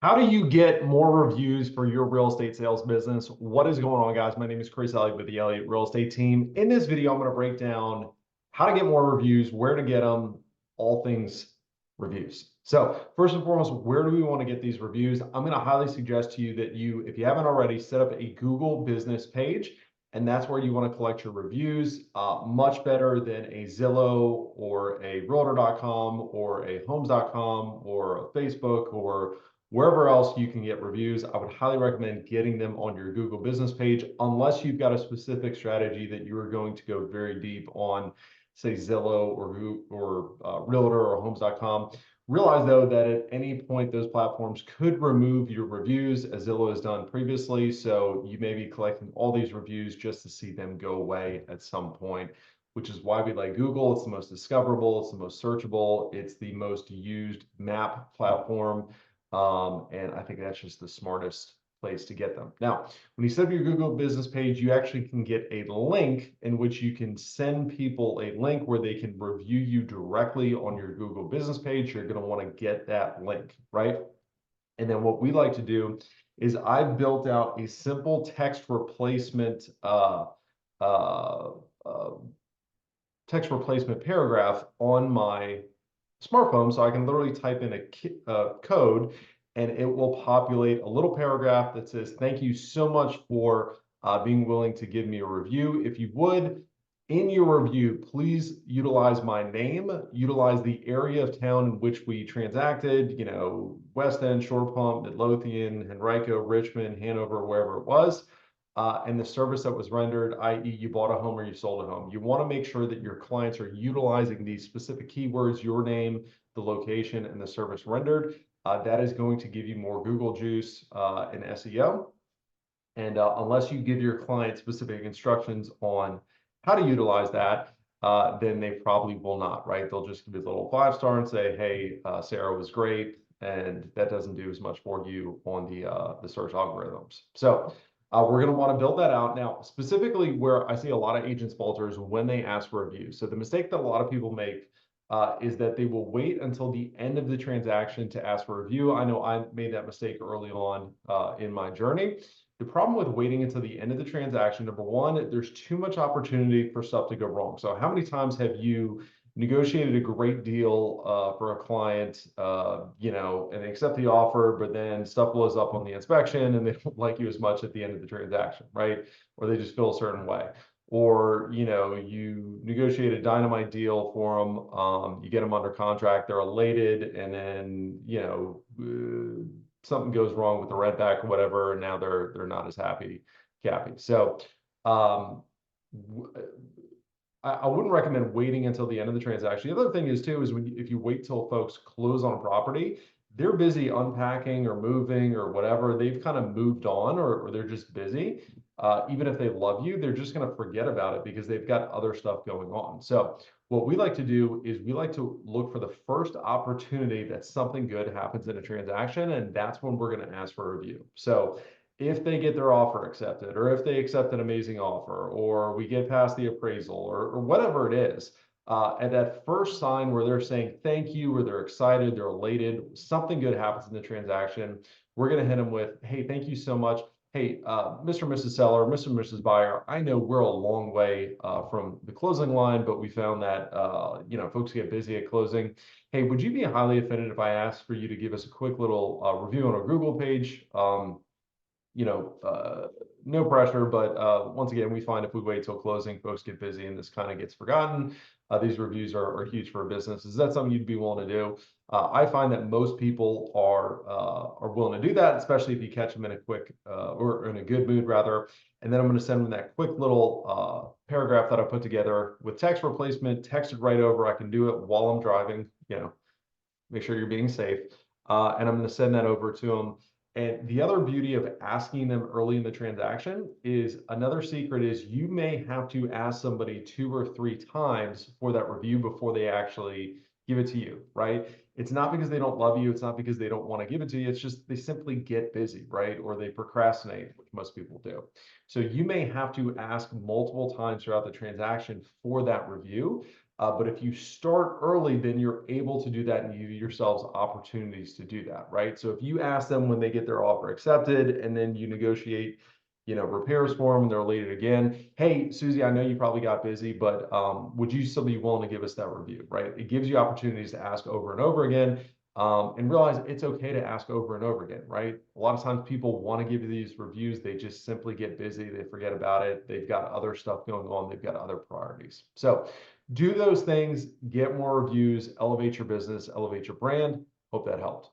How do you get more reviews for your real estate sales business? What is going on, guys? My name is Chris Elliott with the Elliott Real Estate Team. In this video, I'm going to break down how to get more reviews, where to get them, all things reviews. So first and foremost, where do we want to get these reviews? I'm going to highly suggest to you that if you haven't already, set up a Google business page, and that's where you want to collect your reviews. Much better than a Zillow or a Realtor.com or a Homes.com or a Facebook or wherever else you can get reviews. I would highly recommend getting them on your Google business page, unless you've got a specific strategy that you are going to go very deep on, say Zillow or Realtor or Homes.com. Realize though that at any point those platforms could remove your reviews, as Zillow has done previously. So you may be collecting all these reviews just to see them go away at some point, which is why we like Google. It's the most discoverable, it's the most searchable, it's the most used map platform. And I think that's just the smartest place to get them. Now, when you set up your Google business page, you actually can get a link in which you can send people a link where they can review you directly on your Google business page. You're going to want to get that link, right? And then what we like to do is I've built out a simple text replacement paragraph on my smartphone, so I can literally type in a code and it will populate a little paragraph that says, thank you so much for being willing to give me a review. If you would, in your review, please utilize my name, utilize the area of town in which we transacted, West End, Shore Pump, Midlothian, Henrico, Richmond, Hanover, wherever it was. And the service that was rendered, i.e. you bought a home or you sold a home. You want to make sure that your clients are utilizing these specific keywords, your name, the location, and the service rendered. That is going to give you more Google juice in SEO. And unless you give your client specific instructions on how to utilize that, then they probably will not, right? They'll just give you a little 5-star and say, hey, Sarah was great. And that doesn't do as much for you on the search algorithms. So we're going to want to build that out. Now, specifically where I see a lot of agents falter is when they ask for reviews. So the mistake that a lot of people make is that they will wait until the end of the transaction to ask for a review. I know I made that mistake early on in my journey. The problem with waiting until the end of the transaction, number one, there's too much opportunity for stuff to go wrong. So how many times have you negotiated a great deal for a client, and they accept the offer, but then stuff blows up on the inspection and they don't like you as much at the end of the transaction, right? Or they just feel a certain way. Or, you negotiate a dynamite deal for them, you get them under contract, they're elated, and then, something goes wrong with the rent back or whatever, and now they're not as happy. So I wouldn't recommend waiting until the end of the transaction. The other thing is too, is if you wait till folks close on a property, they're busy unpacking or moving or whatever. They've kind of moved on, or they're just busy. Even if they love you, they're just going to forget about it because they've got other stuff going on. So what we like to do is we like to look for the first opportunity that something good happens in a transaction, and that's when we're going to ask for a review. So if they get their offer accepted, or if they accept an amazing offer, or we get past the appraisal, or whatever it is, at that first sign where they're saying thank you, or they're excited, they're elated, something good happens in the transaction, we're going to hit them with, hey, thank you so much. Hey, Mr. and Mrs. Seller, Mr. and Mrs. Buyer, I know we're a long way from the closing line, but we found that, folks get busy at closing. Hey, would you be highly offended if I asked for you to give us a quick little review on our Google page? No pressure, but once again, we find if we wait till closing, folks get busy and this kind of gets forgotten. These reviews are huge for a business. Is that something you'd be willing to do? I find that most people are willing to do that, especially if you catch them in a quick or in a good mood rather. And then I'm going to send them that quick little paragraph that I put together with text replacement, texted right over. I can do it while I'm driving, make sure you're being safe. And I'm going to send that over to them. And the other beauty of asking them early in the transaction is, another secret is you may have to ask somebody 2 or 3 times for that review before they actually give it to you, right? It's not because they don't love you. It's not because they don't want to give it to you. It's just they simply get busy, right? Or they procrastinate, which most people do. So you may have to ask multiple times throughout the transaction for that review. But if you start early, then you're able to do that and you give yourselves opportunities to do that, right? So if you ask them when they get their offer accepted and then you negotiate, repairs for them and they're late again, hey, Susie, I know you probably got busy, but would you still be willing to give us that review, right? It gives you opportunities to ask over and over again, and realize it's okay to ask over and over again, right? A lot of times people want to give you these reviews, they just simply get busy, they forget about it, they've got other stuff going on, they've got other priorities. So do those things, get more reviews, elevate your business, elevate your brand. Hope that helped.